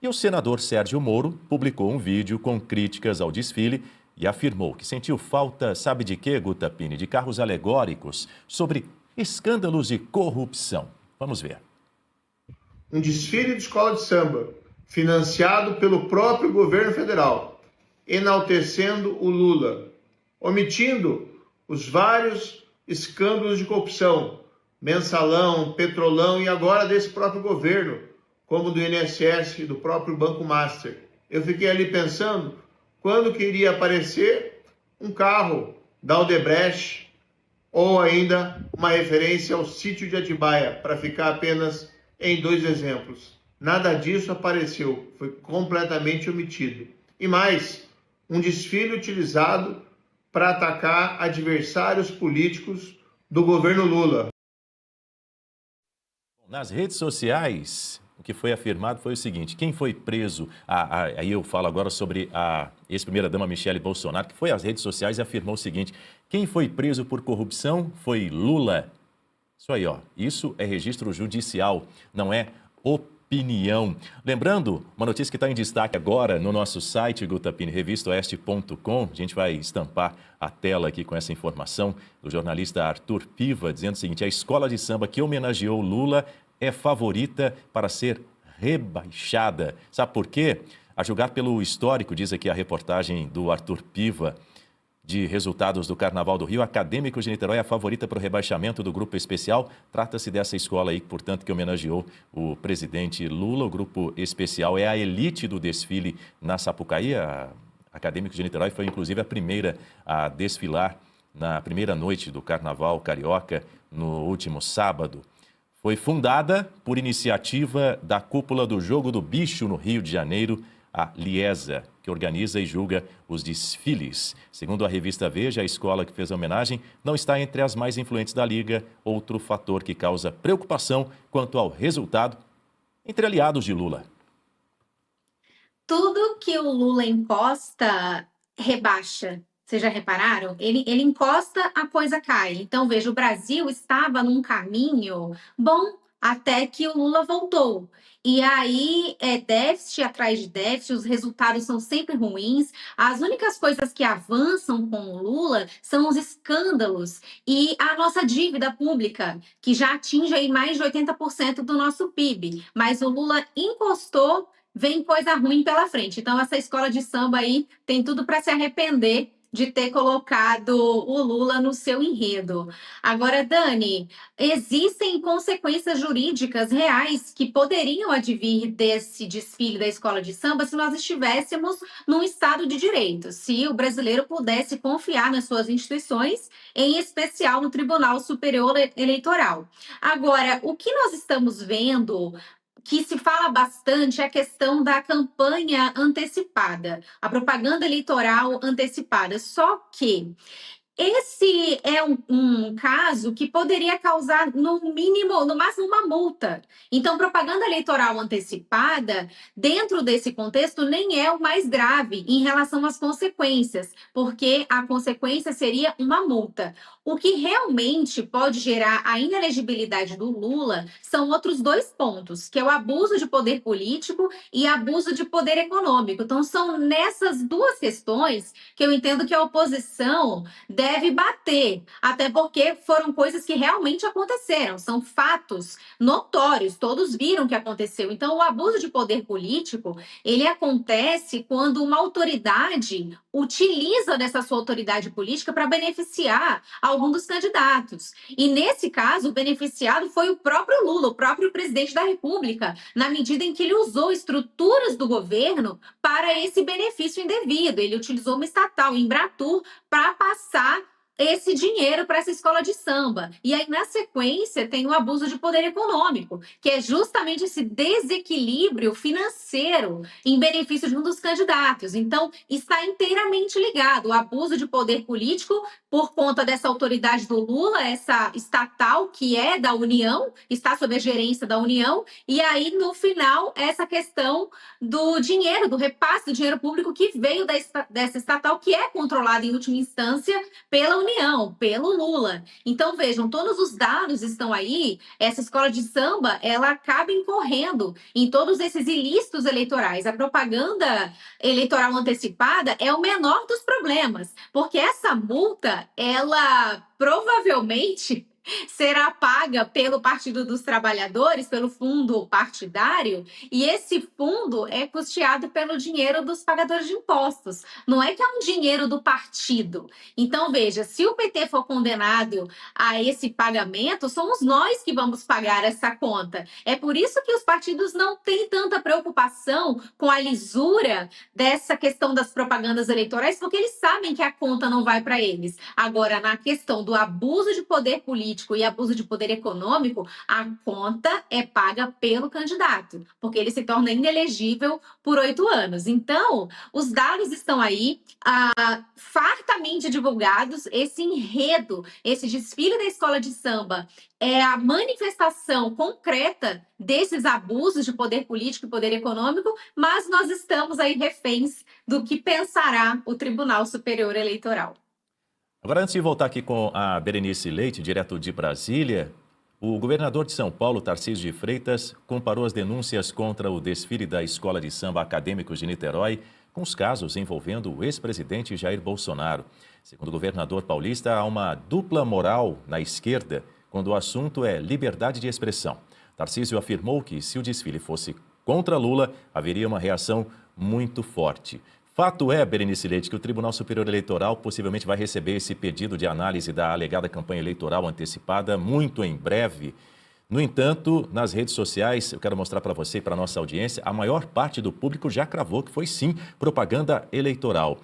E o senador Sérgio Moro publicou um vídeo com críticas ao desfile e afirmou que sentiu falta, sabe de quê, Guta Pini? De carros alegóricos sobre escândalos de corrupção. Vamos ver. Um desfile de escola de samba, financiado pelo próprio governo federal, enaltecendo o Lula, omitindo os vários escândalos de corrupção, mensalão, petrolão e agora desse próprio governo, como do INSS, do próprio Banco Master. Eu fiquei ali pensando quando que iria aparecer um carro da Odebrecht ou ainda uma referência ao sítio de Atibaia, para ficar apenas em 2 exemplos. Nada disso apareceu, foi completamente omitido. E mais, um desfile utilizado para atacar adversários políticos do governo Lula. Nas redes sociais, o que foi afirmado foi o seguinte: quem foi preso, aí eu falo agora sobre a ex-primeira-dama Michele Bolsonaro, que foi às redes sociais e afirmou o seguinte: quem foi preso por corrupção foi Lula. Isso aí, ó, isso é registro judicial, não é opinião. Lembrando, uma notícia que está em destaque agora no nosso site, Guta Pini, revistaoeste.com, a gente vai estampar a tela aqui com essa informação do jornalista Arthur Piva, dizendo o seguinte: a escola de samba que homenageou Lula é favorita para ser rebaixada. Sabe por quê? A julgar pelo histórico, diz aqui a reportagem do Arthur Piva, de resultados do Carnaval do Rio, Acadêmicos de Niterói é a favorita para o rebaixamento do grupo especial. Trata-se dessa escola aí, portanto, que homenageou o presidente Lula. O grupo especial é a elite do desfile na Sapucaí. A Acadêmicos de Niterói foi, inclusive, a primeira a desfilar na primeira noite do Carnaval Carioca, no último sábado. Foi fundada por iniciativa da Cúpula do Jogo do Bicho no Rio de Janeiro, a Liesa, que organiza e julga os desfiles. Segundo a revista Veja, a escola que fez a homenagem não está entre as mais influentes da Liga, outro fator que causa preocupação quanto ao resultado entre aliados de Lula. Tudo que o Lula encosta, rebaixa. Vocês já repararam? Ele encosta, a coisa cai. Então, veja, o Brasil estava num caminho bom até que o Lula voltou. E aí, é déficit atrás de déficit, os resultados são sempre ruins. As únicas coisas que avançam com o Lula são os escândalos e a nossa dívida pública, que já atinge aí mais de 80% do nosso PIB. Mas o Lula encostou, vem coisa ruim pela frente. Então, essa escola de samba aí tem tudo para se arrepender de ter colocado o Lula no seu enredo. Agora, Dani, existem consequências jurídicas reais que poderiam advir desse desfile da escola de samba se nós estivéssemos num Estado de Direito, se o brasileiro pudesse confiar nas suas instituições, em especial no Tribunal Superior Eleitoral. Agora, o que nós estamos vendo, que se fala bastante, é a questão da campanha antecipada, a propaganda eleitoral antecipada. Só que esse é um caso que poderia causar, no mínimo, no máximo, uma multa. Então, propaganda eleitoral antecipada, dentro desse contexto, nem é o mais grave em relação às consequências, porque a consequência seria uma multa. O que realmente pode gerar a inelegibilidade do Lula são outros 2 pontos, que é o abuso de poder político e abuso de poder econômico. Então, são nessas 2 questões que eu entendo que a oposição deve bater, até porque foram coisas que realmente aconteceram, são fatos notórios, todos viram que aconteceu. Então, o abuso de poder político, ele acontece quando uma autoridade utiliza dessa sua autoridade política para beneficiar algum dos candidatos. E, nesse caso, o beneficiado foi o próprio Lula, o próprio presidente da República, na medida em que ele usou estruturas do governo para esse benefício indevido. Ele utilizou uma estatal, Embratur, para passar esse dinheiro para essa escola de samba. E aí, na sequência, tem o abuso de poder econômico, que é justamente esse desequilíbrio financeiro em benefício de um dos candidatos. Então, está inteiramente ligado o abuso de poder político por conta dessa autoridade do Lula, essa estatal que é da União, está sob a gerência da União, e aí, no final, essa questão do dinheiro, do repasse do dinheiro público que veio dessa estatal, que é controlada, em última instância, pela União, pelo Lula. Então, vejam, todos os dados estão aí, essa escola de samba, ela acaba incorrendo em todos esses ilícitos eleitorais. A propaganda eleitoral antecipada é o menor dos problemas, porque essa multa, ela provavelmente será paga pelo Partido dos Trabalhadores, pelo fundo partidário, e esse fundo é custeado pelo dinheiro dos pagadores de impostos. Não é que é um dinheiro do partido. Então, veja, se o PT for condenado a esse pagamento, somos nós que vamos pagar essa conta. É por isso que os partidos não têm tanta preocupação com a lisura dessa questão das propagandas eleitorais, porque eles sabem que a conta não vai para eles. Agora, na questão do abuso de poder político e abuso de poder econômico, a conta é paga pelo candidato, porque ele se torna inelegível por 8 anos. Então, os dados estão aí, fartamente divulgados. Esse enredo, esse desfile da escola de samba é a manifestação concreta desses abusos de poder político e poder econômico, mas nós estamos aí reféns do que pensará o Tribunal Superior Eleitoral. Agora, antes de voltar aqui com a Berenice Leite, direto de Brasília, o governador de São Paulo, Tarcísio de Freitas, comparou as denúncias contra o desfile da Escola de Samba Acadêmicos de Niterói com os casos envolvendo o ex-presidente Jair Bolsonaro. Segundo o governador paulista, há uma dupla moral na esquerda quando o assunto é liberdade de expressão. Tarcísio afirmou que, se o desfile fosse contra Lula, haveria uma reação muito forte. Fato é, Berenice Leite, que o Tribunal Superior Eleitoral possivelmente vai receber esse pedido de análise da alegada campanha eleitoral antecipada muito em breve. No entanto, nas redes sociais, eu quero mostrar para você e para a nossa audiência, a maior parte do público já cravou que foi sim propaganda eleitoral.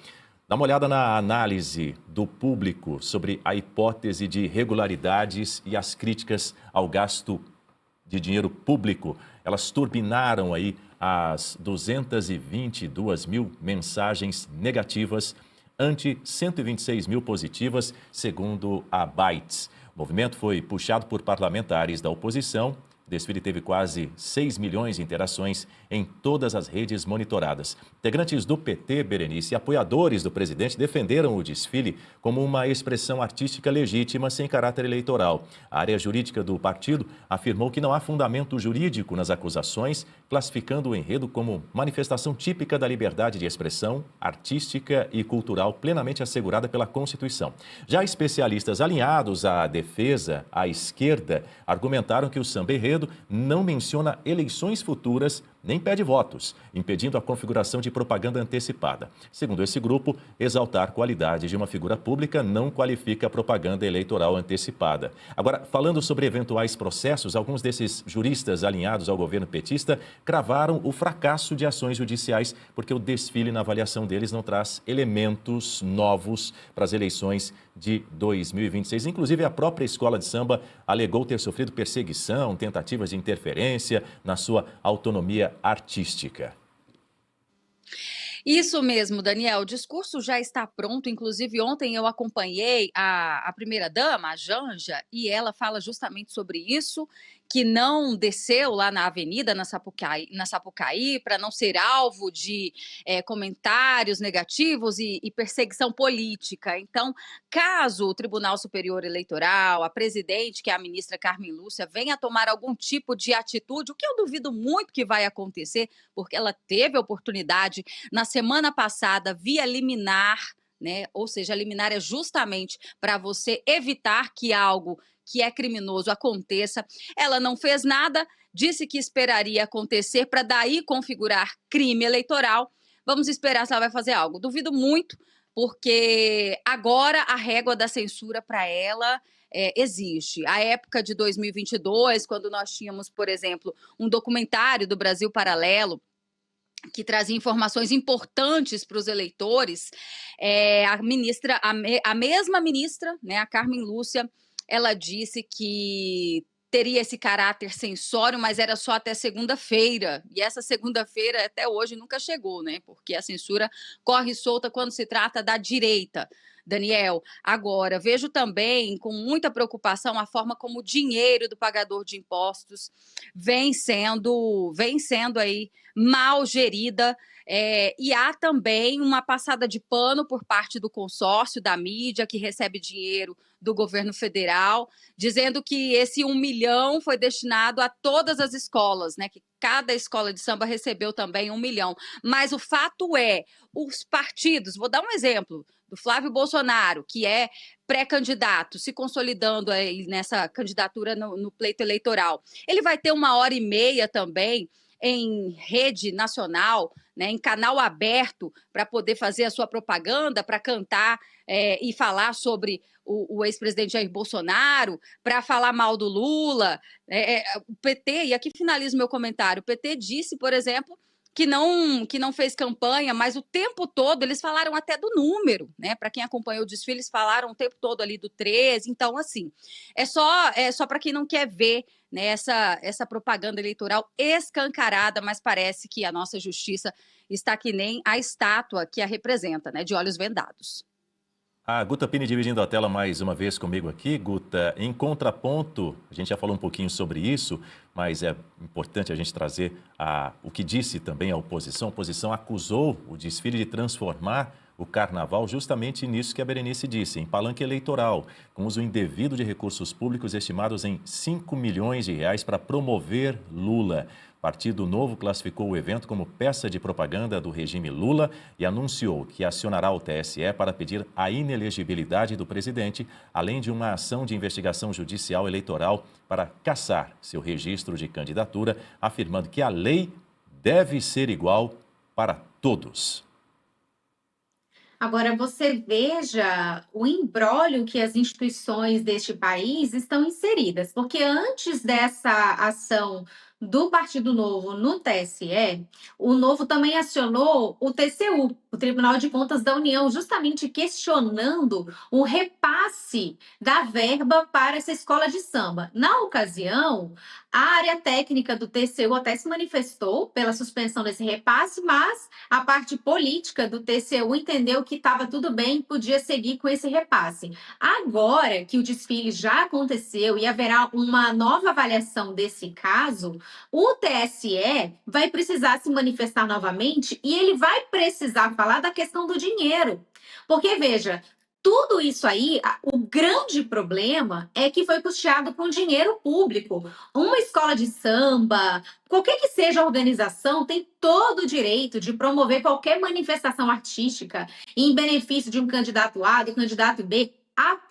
Dá uma olhada na análise do público sobre a hipótese de irregularidades e as críticas ao gasto de dinheiro público. Elas turbinaram aí as 222 mil mensagens negativas ante 126 mil positivas, segundo a Bytes. O movimento foi puxado por parlamentares da oposição. O desfile teve quase 6 milhões de interações em todas as redes monitoradas. Integrantes do PT, Berenice, e apoiadores do presidente defenderam o desfile como uma expressão artística legítima sem caráter eleitoral. A área jurídica do partido afirmou que não há fundamento jurídico nas acusações, classificando o enredo como manifestação típica da liberdade de expressão artística e cultural plenamente assegurada pela Constituição. Já especialistas alinhados à defesa, à esquerda, argumentaram que o samba enredo não menciona eleições futuras nem pede votos, impedindo a configuração de propaganda antecipada. Segundo esse grupo, exaltar qualidades de uma figura pública não qualifica a propaganda eleitoral antecipada. Agora, falando sobre eventuais processos, alguns desses juristas alinhados ao governo petista cravaram o fracasso de ações judiciais, porque o desfile, na avaliação deles, não traz elementos novos para as eleições de 2026. Inclusive, a própria escola de samba alegou ter sofrido perseguição, tentativas de interferência na sua autonomia artística. Isso mesmo, Daniel. O discurso já está pronto. Inclusive, ontem eu acompanhei a primeira-dama, a Janja, e ela fala justamente sobre isso, que não desceu lá na avenida, na Sapucaí, para não ser alvo de comentários negativos e perseguição política. Então, caso o Tribunal Superior Eleitoral, a presidente, que é a ministra Carmen Lúcia, venha a tomar algum tipo de atitude, o que eu duvido muito que vai acontecer, porque ela teve a oportunidade na semana passada via liminar, né? Ou seja, a liminar é justamente para você evitar que algo que é criminoso aconteça. Ela não fez nada, disse que esperaria acontecer para daí configurar crime eleitoral. Vamos esperar se ela vai fazer algo. Duvido muito, porque agora a régua da censura para ela existe. A época de 2022, quando nós tínhamos, por exemplo, um documentário do Brasil Paralelo, que trazia informações importantes para os eleitores, a mesma ministra, né, a Carmen Lúcia, ela disse que teria esse caráter censório, mas era só até segunda-feira. E essa segunda-feira até hoje nunca chegou, né? Porque a censura corre solta quando se trata da direita. Daniel. Agora, vejo também com muita preocupação a forma como o dinheiro do pagador de impostos vem sendo aí mal gerida. E há também uma passada de pano por parte do consórcio da mídia, que recebe dinheiro do governo federal, dizendo que esse 1 milhão foi destinado a todas as escolas, né? Que cada escola de samba recebeu também 1 milhão. Mas o fato é, os partidos, vou dar um exemplo do Flávio Bolsonaro, que é pré-candidato, se consolidando aí nessa candidatura no pleito eleitoral, ele vai ter 1h30 também em rede nacional, né, em canal aberto, para poder fazer a sua propaganda, para cantar e falar sobre o ex-presidente Jair Bolsonaro, para falar mal do Lula. O PT, e aqui finalizo meu comentário, o PT disse, por exemplo, que não fez campanha, mas o tempo todo eles falaram até do número, né? Para quem acompanhou o desfile, eles falaram o tempo todo ali do 13. Então, assim, é só para quem não quer ver, né, essa propaganda eleitoral escancarada, mas parece que a nossa justiça está que nem a estátua que a representa, né? De olhos vendados. A Guta Pini dividindo a tela mais uma vez comigo aqui. Guta, em contraponto, a gente já falou um pouquinho sobre isso, mas é importante a gente trazer o que disse também a oposição. A oposição acusou o desfile de transformar o carnaval justamente nisso que a Berenice disse, em palanque eleitoral, com uso indevido de recursos públicos estimados em 5 milhões de reais para promover Lula. Partido Novo classificou o evento como peça de propaganda do regime Lula e anunciou que acionará o TSE para pedir a inelegibilidade do presidente, além de uma ação de investigação judicial eleitoral para cassar seu registro de candidatura, afirmando que a lei deve ser igual para todos. Agora, você veja o imbróglio que as instituições deste país estão inseridas, porque antes dessa ação do Partido Novo no TSE, o Novo também acionou o TCU, o Tribunal de Contas da União, justamente questionando o repasse da verba para essa escola de samba. Na ocasião, a área técnica do TCU até se manifestou pela suspensão desse repasse, mas a parte política do TCU entendeu que estava tudo bem, podia seguir com esse repasse. Agora que o desfile já aconteceu e haverá uma nova avaliação desse caso, o TSE vai precisar se manifestar novamente e ele vai precisar falar da questão do dinheiro. Porque, veja, tudo isso aí, o grande problema é que foi custeado com dinheiro público. Uma escola de samba, qualquer que seja a organização, tem todo o direito de promover qualquer manifestação artística em benefício de um candidato A, do candidato B,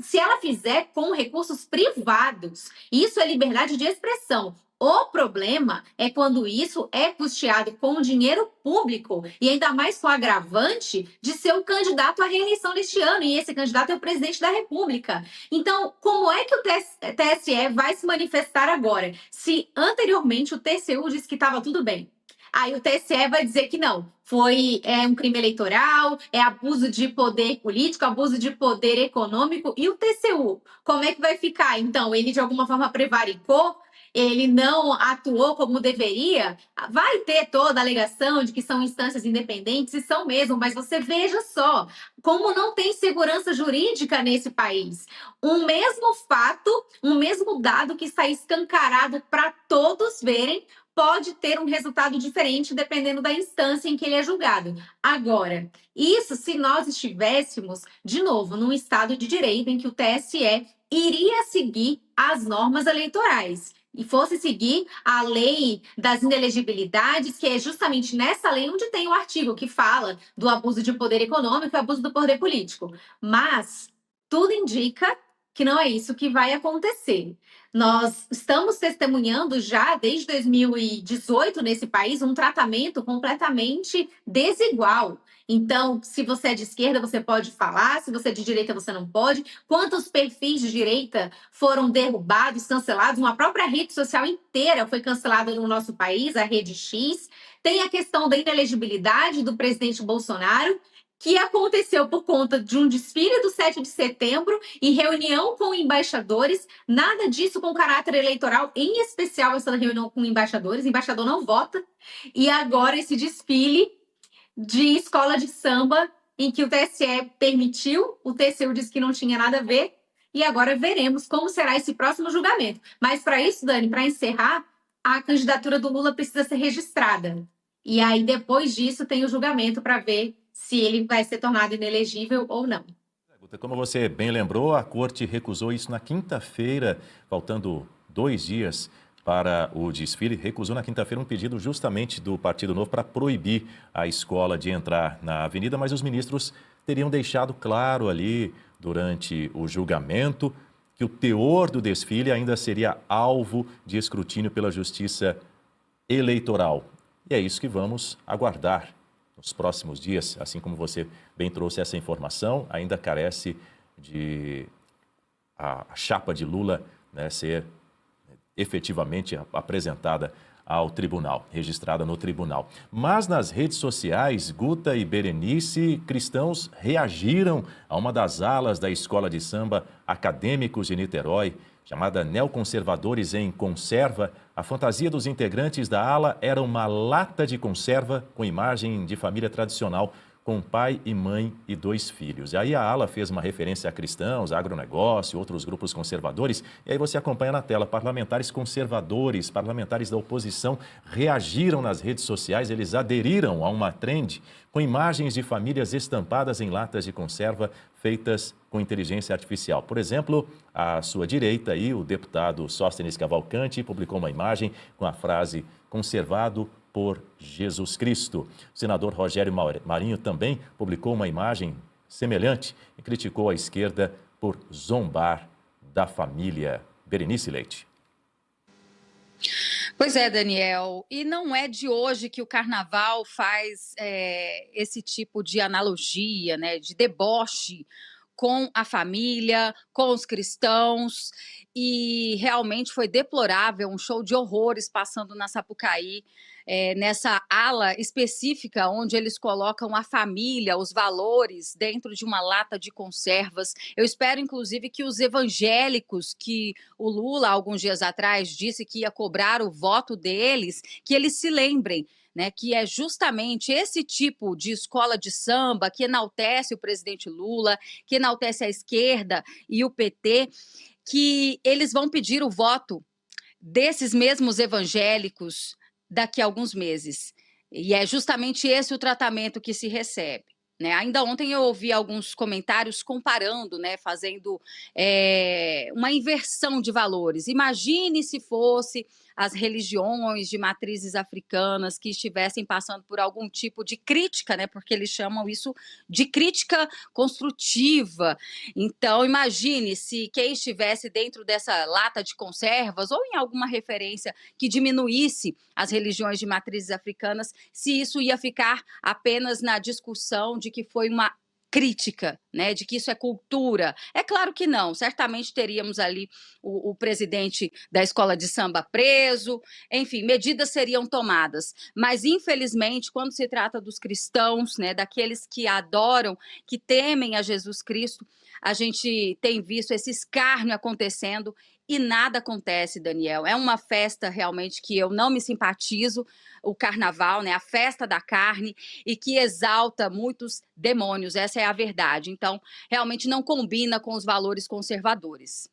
se ela fizer com recursos privados. Isso é liberdade de expressão. O problema é quando isso é custeado com dinheiro público e ainda mais com o agravante de ser o candidato à reeleição deste ano, e esse candidato é o presidente da República. Então, como é que o TSE vai se manifestar agora? Se anteriormente o TCU disse que estava tudo bem, aí o TSE vai dizer que não, foi um crime eleitoral, é abuso de poder político, abuso de poder econômico, e o TCU, como é que vai ficar? Então, ele de alguma forma prevaricou? Ele não atuou como deveria? Vai ter toda a alegação de que são instâncias independentes, e são mesmo, mas você veja só como não tem segurança jurídica nesse país. Um mesmo fato, um mesmo dado que está escancarado para todos verem, pode ter um resultado diferente dependendo da instância em que ele é julgado. Agora, isso se nós estivéssemos, de novo, num Estado de Direito em que o TSE iria seguir as normas eleitorais e fosse seguir a lei das inelegibilidades, que é justamente nessa lei onde tem o artigo que fala do abuso de poder econômico e abuso do poder político. Mas tudo indica que não é isso que vai acontecer. Nós estamos testemunhando já desde 2018 nesse país um tratamento completamente desigual. Então, se você é de esquerda, você pode falar, se você é de direita, você não pode. Quantos perfis de direita foram derrubados, cancelados? Uma própria rede social inteira foi cancelada no nosso país, a Rede X. Tem a questão da inelegibilidade do presidente Bolsonaro, que aconteceu por conta de um desfile do 7 de setembro e reunião com embaixadores, nada disso com caráter eleitoral, em especial essa reunião com embaixadores, embaixador não vota, e agora esse desfile de escola de samba em que o TSE permitiu, o TCU disse que não tinha nada a ver, e agora veremos como será esse próximo julgamento. Mas para isso, Dani, para encerrar, a candidatura do Lula precisa ser registrada. E aí, depois disso, tem o julgamento para ver se ele vai ser tornado inelegível ou não. Como você bem lembrou, a corte recusou isso na quinta-feira, faltando 2 dias para o desfile. Recusou na quinta-feira um pedido justamente do Partido Novo para proibir a escola de entrar na avenida, mas os ministros teriam deixado claro ali, durante o julgamento, que o teor do desfile ainda seria alvo de escrutínio pela Justiça Eleitoral. E é isso que vamos aguardar nos próximos dias, assim como você bem trouxe essa informação, ainda carece de a chapa de Lula, né, ser efetivamente apresentada ao tribunal, registrada no tribunal. Mas nas redes sociais, Guta e Berenice, cristãos reagiram a uma das alas da escola de samba Acadêmicos de Niterói, chamada Neoconservadores em Conserva. A fantasia dos integrantes da ala era uma lata de conserva com imagem de família tradicional, com pai e mãe e 2 filhos. E aí a ala fez uma referência a cristãos, agronegócio, outros grupos conservadores. E aí você acompanha na tela, parlamentares conservadores, parlamentares da oposição reagiram nas redes sociais, eles aderiram a uma trend com imagens de famílias estampadas em latas de conserva feitas com inteligência artificial. Por exemplo, à sua direita aí, o deputado Sóstenes Cavalcante publicou uma imagem com a frase "conservado por Jesus Cristo". O senador Rogério Marinho também publicou uma imagem semelhante e criticou a esquerda por zombar da família. Berenice Leite. Pois é, Daniel, e não é de hoje que o carnaval faz esse tipo de analogia, né, de deboche com a família, com os cristãos, e realmente foi deplorável, um show de horrores passando na Sapucaí, nessa ala específica onde eles colocam a família, os valores dentro de uma lata de conservas. Eu espero, inclusive, que os evangélicos, que o Lula, alguns dias atrás, disse que ia cobrar o voto deles, que eles se lembrem, né, que é justamente esse tipo de escola de samba que enaltece o presidente Lula, que enaltece a esquerda e o PT, que eles vão pedir o voto desses mesmos evangélicos daqui a alguns meses. E é justamente esse o tratamento que se recebe. Né? Ainda ontem eu ouvi alguns comentários comparando, né, fazendo uma inversão de valores. Imagine se fosse as religiões de matrizes africanas que estivessem passando por algum tipo de crítica, né, porque eles chamam isso de crítica construtiva. Então, imagine se quem estivesse dentro dessa lata de conservas ou em alguma referência que diminuísse as religiões de matrizes africanas, se isso ia ficar apenas na discussão de que foi uma crítica, né, de que isso é cultura. É claro que não, certamente teríamos ali o presidente da escola de samba preso, enfim, medidas seriam tomadas, mas infelizmente quando se trata dos cristãos, né, daqueles que adoram, que temem a Jesus Cristo, a gente tem visto esse escárnio acontecendo e nada acontece, Daniel. É uma festa realmente que eu não me simpatizo, o carnaval, né, a festa da carne, e que exalta muitos demônios, essa é a verdade. Então, realmente não combina com os valores conservadores.